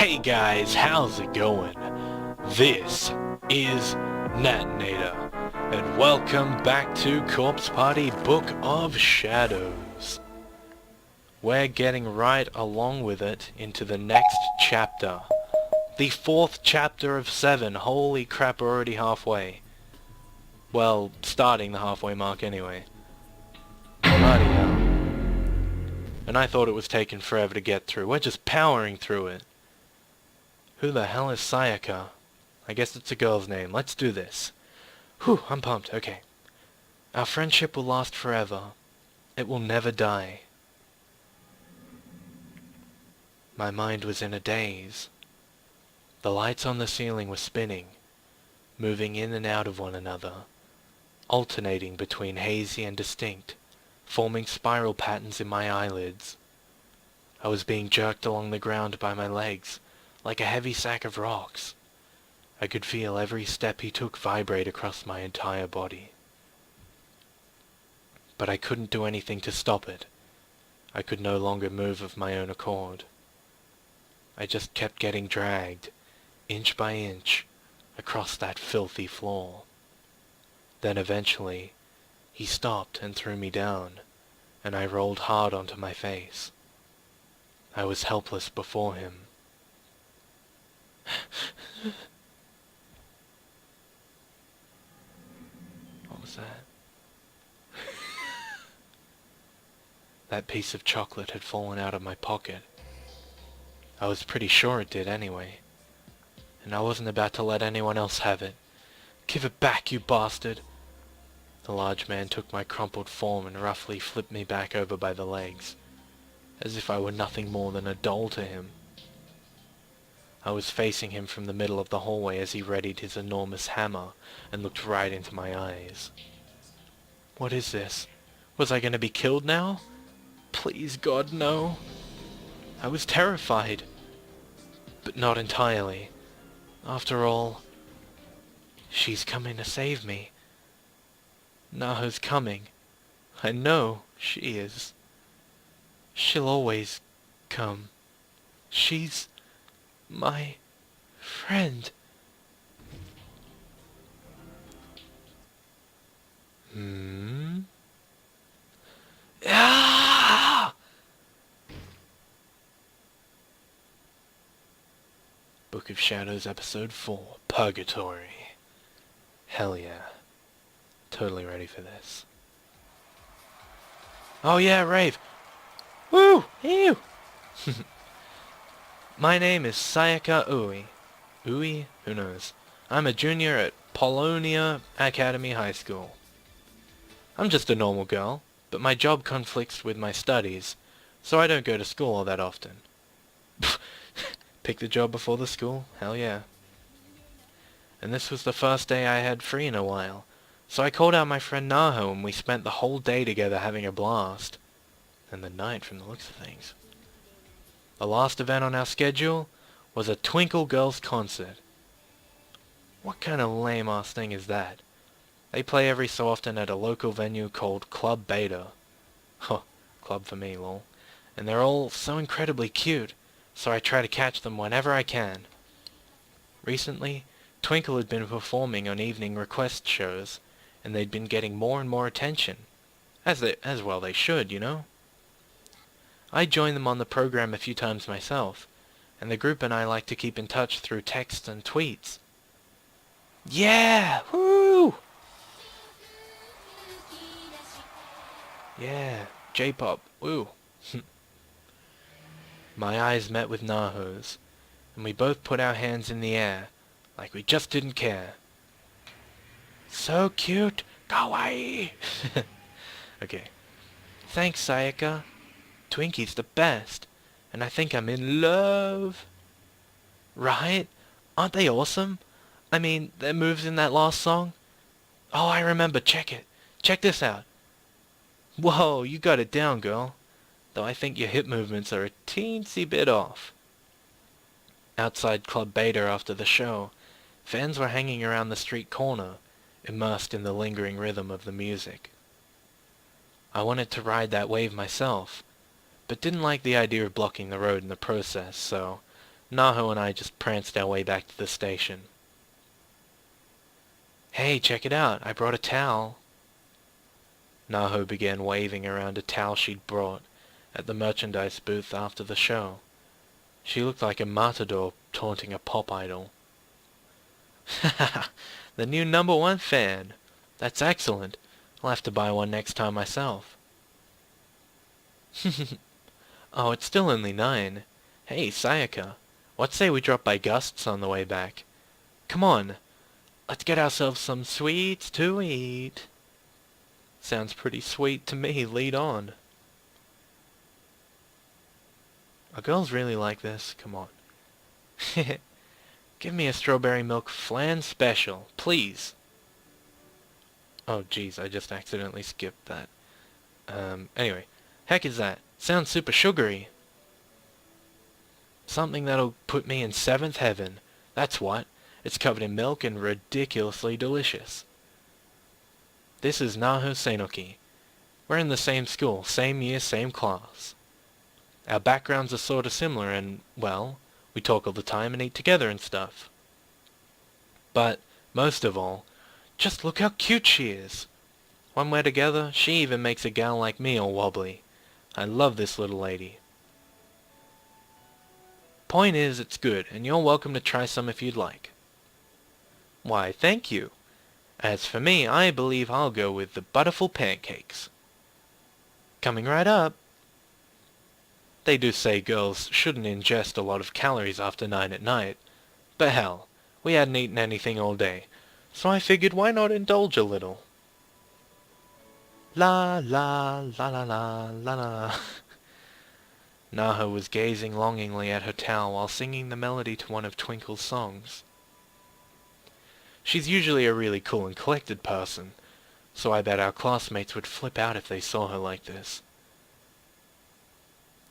Hey guys, how's it going? This is Natinator, and welcome back to Corpse Party Book of Shadows. We're getting right along with it into the next chapter. The 4th chapter of 7. Holy crap, we're already halfway. Well, starting the halfway mark anyway. Bloody hell. And I thought it was taking forever to get through. We're just powering through it. Who the hell is Sayaka? I guess it's a girl's name. Let's do this. Whew, I'm pumped. Okay. Our friendship will last forever. It will never die. My mind was in a daze. The lights on the ceiling were spinning, moving in and out of one another, alternating between hazy and distinct, forming spiral patterns in my eyelids. I was being jerked along the ground by my legs, like a heavy sack of rocks. I could feel every step he took vibrate across my entire body. But I couldn't do anything to stop it. I could no longer move of my own accord. I just kept getting dragged, inch by inch, across that filthy floor. Then eventually, he stopped and threw me down, and I rolled hard onto my face. I was helpless before him. What was that? That piece of chocolate had fallen out of my pocket. I was pretty sure it did anyway. And I wasn't about to let anyone else have it. Give it back, you bastard! The large man took my crumpled form and roughly flipped me back over by the legs, as if I were nothing more than a doll to him. I was facing him from the middle of the hallway as he readied his enormous hammer and looked right into my eyes. What is this? Was I going to be killed now? Please, God, no. I was terrified. But not entirely. After all, she's coming to save me. Naho's coming. I know she is. She'll always come. She's my friend. Ah! Book of Shadows, Episode 4, Purgatory. Hell yeah. Totally ready for this. Oh yeah, RAVE! Woo! Ew! My name is Sayaka Ui. Ui? Who knows? I'm a junior at Polonia Academy High School. I'm just a normal girl, but my job conflicts with my studies, so I don't go to school all that often. Pick the job before the school? Hell yeah. And this was the first day I had free in a while, so I called out my friend Naho and we spent the whole day together having a blast. And the night from the looks of things. The last event on our schedule was a Twinkle Girls concert. What kind of lame-ass thing is that? They play every so often at a local venue called Club Beta. Huh, club for me, lol. And they're all so incredibly cute, so I try to catch them whenever I can. Recently, Twinkle had been performing on evening request shows, and they'd been getting more and more attention. As well they should, you know? I joined them on the program a few times myself, and the group and I like to keep in touch through texts and tweets. Yeah! Woo! Yeah, J-pop, woo. My eyes met with Naho's, and we both put our hands in the air, like we just didn't care. So cute! Kawaii! Okay. Thanks, Sayaka. Twinkie's the best, and I think I'm in love. Right? Aren't they awesome? I mean, their moves in that last song? Oh, I remember. Check it. Check this out. Whoa, you got it down, girl. Though I think your hip movements are a teensy bit off. Outside Club Beta after the show, fans were hanging around the street corner, immersed in the lingering rhythm of the music. I wanted to ride that wave myself, but didn't like the idea of blocking the road in the process, so Naho and I just pranced our way back to the station. "Hey, check it out, I brought a towel." Naho began waving around a towel she'd brought at the merchandise booth after the show. She looked like a matador taunting a pop idol. "Haha, the new #1 fan. That's excellent. I'll have to buy one next time myself." "Oh, it's still only 9. Hey, Sayaka, what say we drop by Gust's on the way back? Come on, let's get ourselves some sweets to eat." "Sounds pretty sweet to me, lead on." Are girls really like this? Come on. "Give me a strawberry milk flan special, please." Oh jeez, I just accidentally skipped that. Anyway. Heck is that? Sounds super sugary. "Something that'll put me in 7th heaven. That's what. It's covered in milk and ridiculously delicious." This is Naho Seinoki. We're in the same school, same year, same class. Our backgrounds are sorta similar and, well, we talk all the time and eat together and stuff. But, most of all, just look how cute she is. When we're together, she even makes a gal like me all wobbly. I love this little lady. Point is, it's good, and you're welcome to try some if you'd like. Why, thank you. As for me, I believe I'll go with the butterful pancakes. Coming right up. They do say girls shouldn't ingest a lot of calories after 9 at night, but hell, we hadn't eaten anything all day, so I figured why not indulge a little. La la la la la la la. Naho was gazing longingly at her towel while singing the melody to one of Twinkle's songs. She's usually a really cool and collected person, so I bet our classmates would flip out if they saw her like this.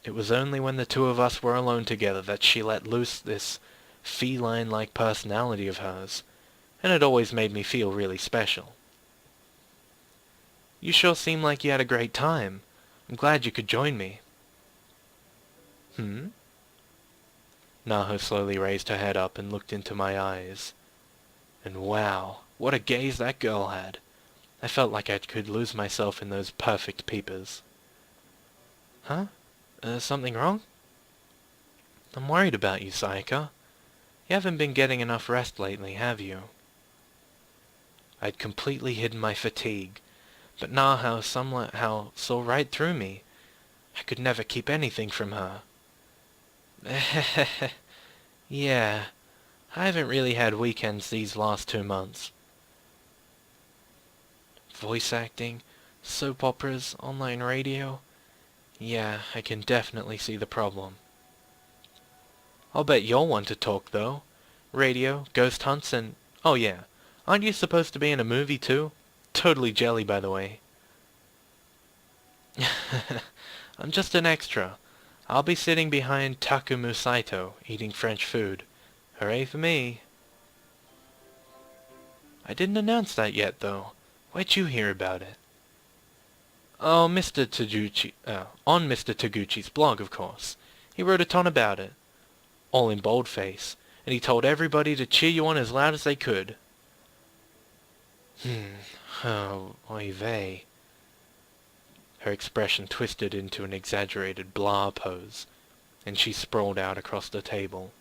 It was only when the two of us were alone together that she let loose this feline-like personality of hers, and it always made me feel really special. "You sure seem like you had a great time. I'm glad you could join me." Naho slowly raised her head up and looked into my eyes. And wow, what a gaze that girl had. I felt like I could lose myself in those perfect peepers. "Huh? Something wrong?" "I'm worried about you, Sayaka. You haven't been getting enough rest lately, have you?" I'd completely hidden my fatigue, but Naho somehow saw right through me. I could never keep anything from her. "Yeah, I haven't really had weekends these last 2 months. Voice acting, soap operas, online radio. Yeah, I can definitely see the problem." "I'll bet you'll want to talk, though. Radio, ghost hunts, and... oh yeah, aren't you supposed to be in a movie, too? Totally jelly, by the way." "I'm just an extra. I'll be sitting behind Takumu Saito, eating French food. Hooray for me." "I didn't announce that yet, though. Where'd you hear about it?" "Oh, Mr. Taguchi... on Mr. Taguchi's blog, of course. He wrote a ton about it. All in boldface, and he told everybody to cheer you on as loud as they could." Oh, oy vey. Her expression twisted into an exaggerated blah pose, and she sprawled out across the table.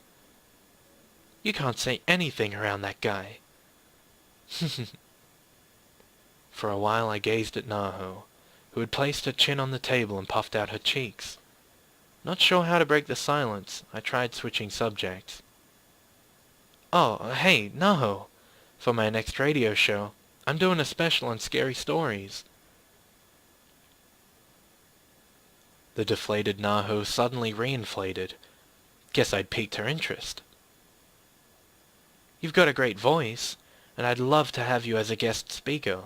"You can't say anything around that guy." For a while I gazed at Naho, who had placed her chin on the table and puffed out her cheeks. Not sure how to break the silence, I tried switching subjects. "Oh, hey, Naho! For my next radio show, I'm doing a special on scary stories." The deflated Naho suddenly reinflated. Guess I'd piqued her interest. "You've got a great voice, and I'd love to have you as a guest speaker.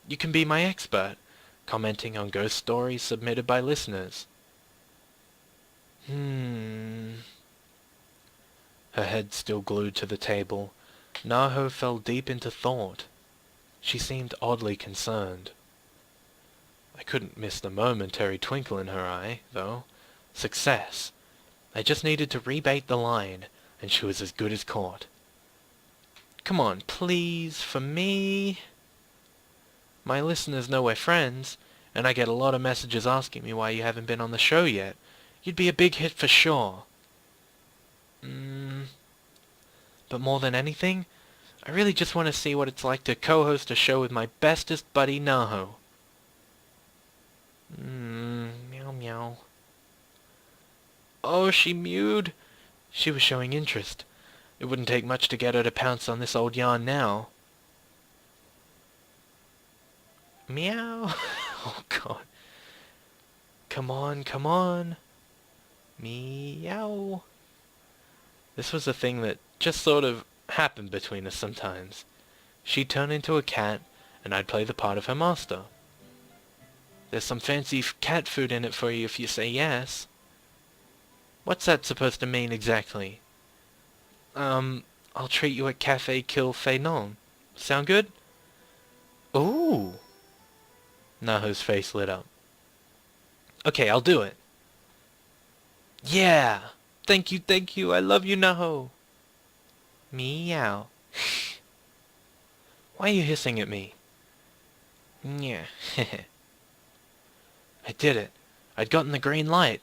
You can be my expert, commenting on ghost stories submitted by listeners." Her head still glued to the table, Naho fell deep into thought. She seemed oddly concerned. I couldn't miss the momentary twinkle in her eye, though. Success. I just needed to rebait the line, and she was as good as caught. Come on, please, for me. My listeners know we're friends, and I get a lot of messages asking me why you haven't been on the show yet. You'd be a big hit for sure. But more than anything, I really just want to see what it's like to co-host a show with my bestest buddy Naho. Meow meow. Oh, she mewed. She was showing interest. It wouldn't take much to get her to pounce on this old yarn now. Meow. Oh, God. Come on, come on. Meow. This was a thing that just sort of happened between us sometimes. She'd turn into a cat, and I'd play the part of her master. There's some fancy cat food in it for you if you say yes. What's that supposed to mean exactly? I'll treat you at Café Kill Fénon. Sound good? Ooh. Naho's face lit up. Okay, I'll do it. Yeah! Thank you, I love you, Naho. Meow. Why are you hissing at me? Yeah. I did it. I'd gotten the green light.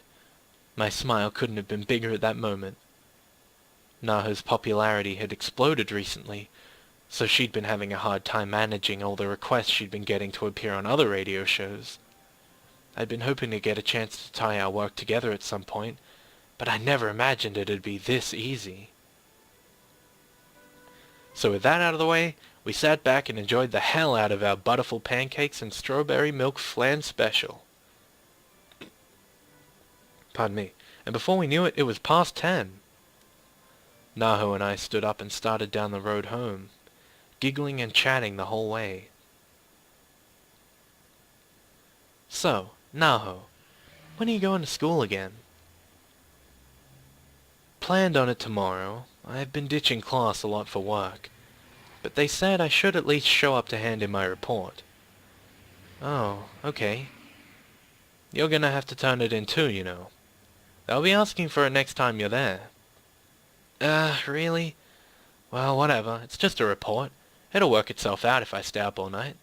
My smile couldn't have been bigger at that moment. Naho's popularity had exploded recently, so she'd been having a hard time managing all the requests she'd been getting to appear on other radio shows. I'd been hoping to get a chance to tie our work together at some point, but I never imagined it'd be this easy. So with that out of the way, we sat back and enjoyed the hell out of our butterful pancakes and strawberry milk flan special. Pardon me. And before we knew it, it was past 10. Naho and I stood up and started down the road home, giggling and chatting the whole way. So, Naho, when are you going to school again? Planned on it tomorrow. I've been ditching class a lot for work, but they said I should at least show up to hand in my report. Oh, okay. You're gonna have to turn it in too, you know. They'll be asking for it next time you're there. Really? Well, whatever. It's just a report. It'll work itself out if I stay up all night.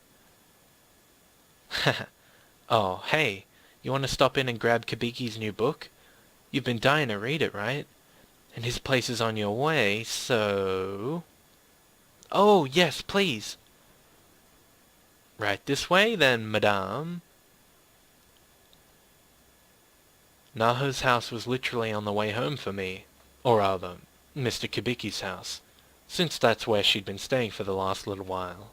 Oh, hey. You want to stop in and grab Kibiki's new book? You've been dying to read it, right? And his place is on your way, so... Oh, yes, please. Right this way, then, madame. Naho's house was literally on the way home for me, or rather, Mr. Kibiki's house, since that's where she'd been staying for the last little while.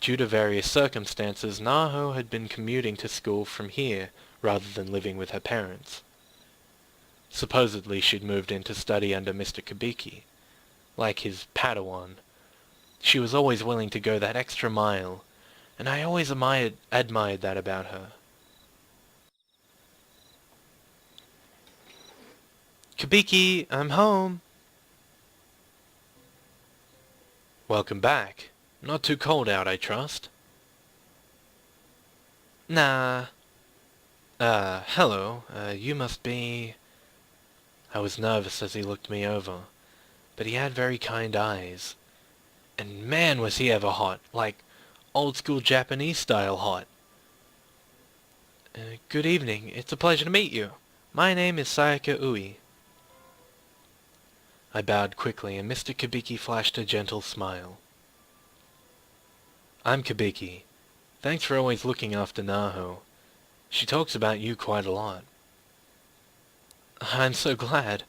Due to various circumstances, Naho had been commuting to school from here rather than living with her parents. Supposedly she'd moved in to study under Mr. Kibiki, like his Padawan. She was always willing to go that extra mile, and I always admired that about her. Kibiki, I'm home. Welcome back. Not too cold out, I trust. Nah. Hello. You must be... I was nervous as he looked me over, but he had very kind eyes. And man, was he ever hot, like old-school Japanese-style hot. Good evening. It's a pleasure to meet you. My name is Sayaka Ui. I bowed quickly, and Mr. Kibiki flashed a gentle smile. I'm Kibiki. Thanks for always looking after Naho. She talks about you quite a lot. I'm so glad.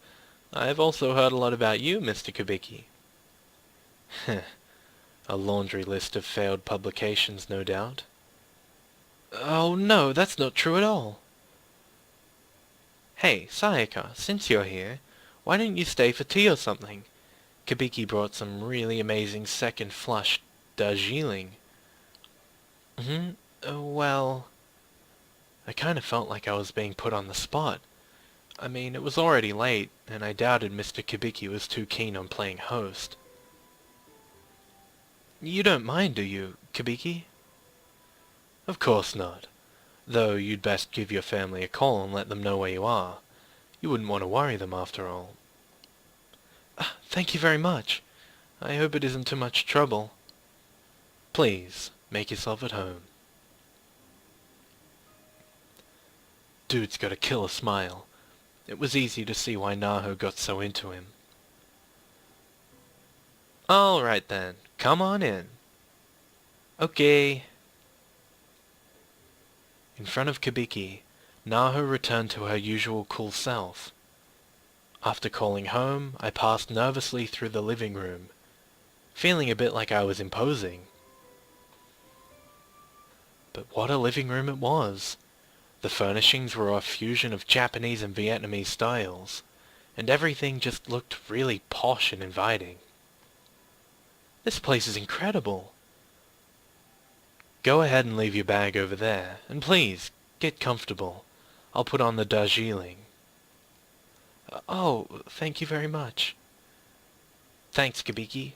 I've also heard a lot about you, Mr. Kibiki. A laundry list of failed publications, no doubt. Oh no, that's not true at all. Hey, Sayaka, since you're here, why don't you stay for tea or something? Kibiki brought some really amazing second flush Darjeeling. Well... I kind of felt like I was being put on the spot. I mean, it was already late, and I doubted Mr. Kibiki was too keen on playing host. You don't mind, do you, Kibiki? Of course not. Though you'd best give your family a call and let them know where you are. You wouldn't want to worry them after all. Thank you very much. I hope it isn't too much trouble. Please, make yourself at home. Dude's got a killer smile. It was easy to see why Naho got so into him. All right then, come on in. Okay. In front of Kabiki, Naho returned to her usual cool self. After calling home, I passed nervously through the living room, feeling a bit like I was imposing. But what a living room it was! The furnishings were a fusion of Japanese and Vietnamese styles, and everything just looked really posh and inviting. This place is incredible! Go ahead and leave your bag over there, and please, get comfortable. I'll put on the Darjeeling. Oh, thank you very much. Thanks, Kabiki.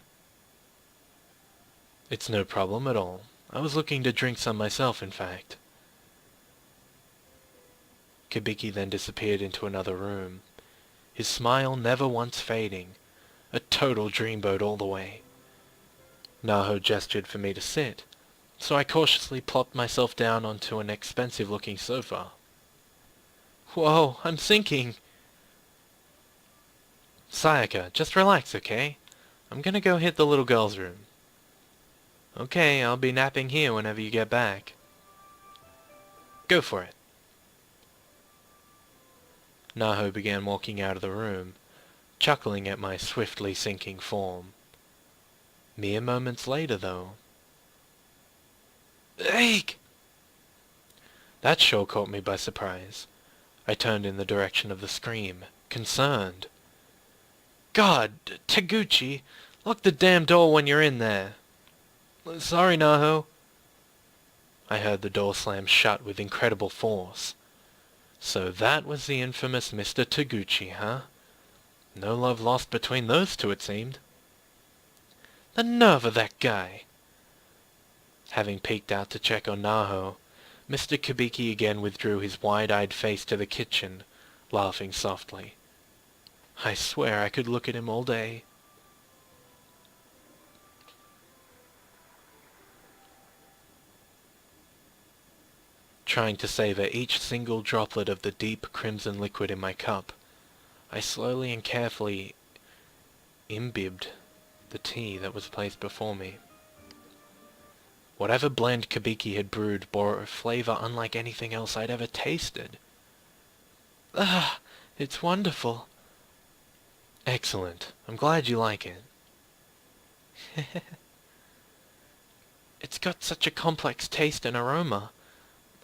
It's no problem at all. I was looking to drink some myself, in fact. Kabiki then disappeared into another room, his smile never once fading, a total dreamboat all the way. Naho gestured for me to sit, so I cautiously plopped myself down onto an expensive-looking sofa. Whoa, I'm sinking! Sayaka, just relax, okay? I'm gonna go hit the little girl's room. Okay, I'll be napping here whenever you get back. Go for it. Naho began walking out of the room, chuckling at my swiftly sinking form. Mere moments later, though. Eek! That sure caught me by surprise. I turned in the direction of the scream, concerned. God, Taguchi, lock the damn door when you're in there. Sorry, Naho. I heard the door slam shut with incredible force. So that was the infamous Mr. Taguchi, huh? No love lost between those two, it seemed. The nerve of that guy! Having peeked out to check on Naho, Mr. Kabiki again withdrew his wide-eyed face to the kitchen, laughing softly. I swear I could look at him all day. Trying to savor each single droplet of the deep crimson liquid in my cup, I slowly and carefully imbibed the tea that was placed before me. Whatever blend Kabiki had brewed bore a flavor unlike anything else I'd ever tasted. Ah, it's wonderful. Excellent. I'm glad you like it. It's got such a complex taste and aroma.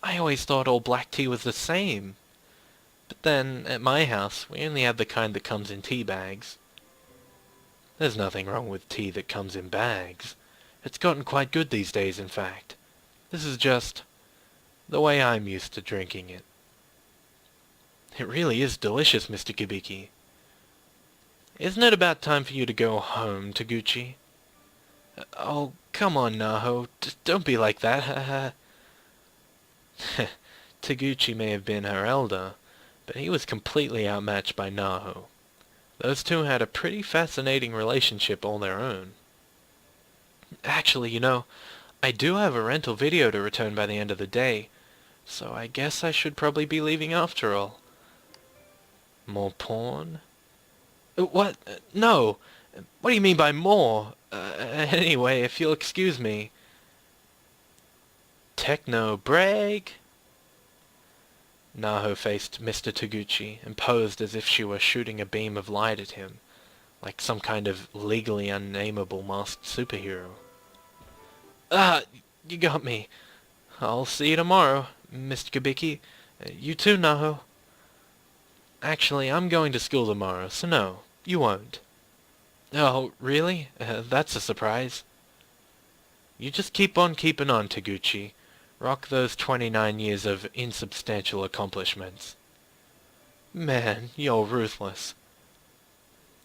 I always thought all black tea was the same. But then, at my house, we only have the kind that comes in tea bags. There's nothing wrong with tea that comes in bags. It's gotten quite good these days, in fact. This is just the way I'm used to drinking it. It really is delicious, Mr. Kabiki. Isn't it about time for you to go home, Taguchi? Oh, come on, Naho. Don't be like that. Taguchi may have been her elder, but he was completely outmatched by Naho. Those two had a pretty fascinating relationship all their own. Actually, I do have a rental video to return by the end of the day, so I guess I should probably be leaving after all. More porn? What? No! What do you mean by more? Anyway, if you'll excuse me. Techno break? Naho faced Mr. Taguchi and posed as if she were shooting a beam of light at him, like some kind of legally unnameable masked superhero. Ah, you got me. I'll see you tomorrow, Mr. Kabiki. You too, Naho. Actually, I'm going to school tomorrow, so no, you won't. Oh, really? That's a surprise. You just keep on keeping on, Taguchi. Rock those 29 years of insubstantial accomplishments. Man, you're ruthless.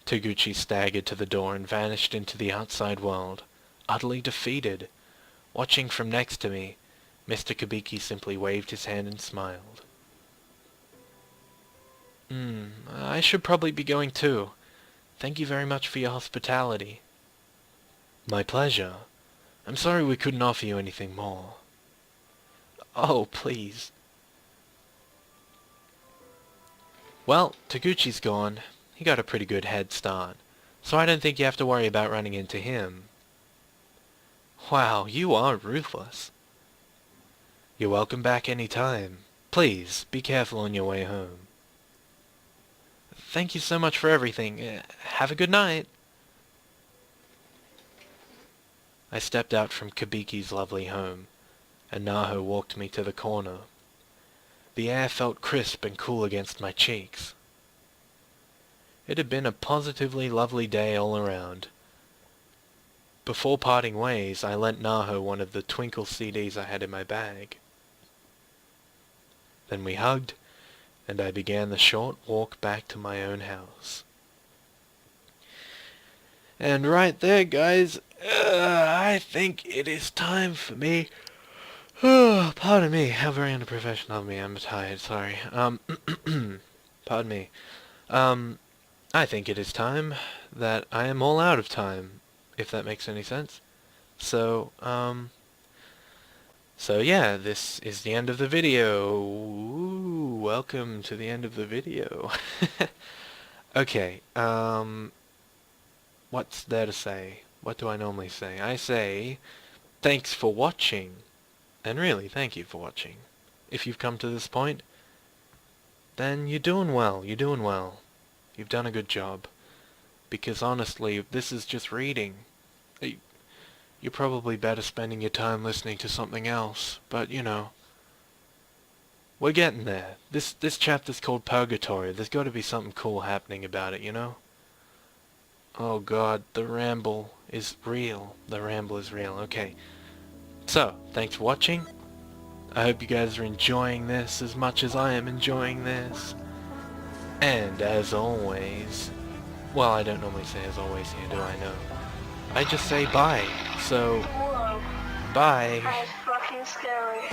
Taguchi staggered to the door and vanished into the outside world, utterly defeated. Watching from next to me, Mr. Kabiki simply waved his hand and smiled. I should probably be going too. Thank you very much for your hospitality. My pleasure. I'm sorry we couldn't offer you anything more. Oh, please. Well, Taguchi's gone. He got a pretty good head start, so I don't think you have to worry about running into him. Wow, you are ruthless. You're welcome back any time. Please, be careful on your way home. Thank you so much for everything. Have a good night. I stepped out from Kabiki's lovely home, and Naho walked me to the corner. The air felt crisp and cool against my cheeks. It had been a positively lovely day all around. Before parting ways, I lent Naho one of the Twinkle CDs I had in my bag. Then we hugged, and I began the short walk back to my own house. And right there, guys, I think it is time for me. Pardon me, how very unprofessional of me. I'm tired, sorry. Pardon me. I think it is time that I am all out of time, if that makes any sense. So yeah, this is the end of the video. Ooh, welcome to the end of the video. Okay, what's there to say? What do I normally say? I say, thanks for watching. And really, thank you for watching. If you've come to this point, then you're doing well, you're doing well. You've done a good job. Because honestly, this is just reading. You're probably better spending your time listening to something else, but you know. We're getting there. This chapter's called Purgatory. There's got to be something cool happening about it, you know? Oh god, the ramble is real. The ramble is real. Okay. So, thanks for watching. I hope you guys are enjoying this as much as I am enjoying this. And as always, well, I don't normally say as always here, do I? No. I just say bye. So, bye. That was fucking scary.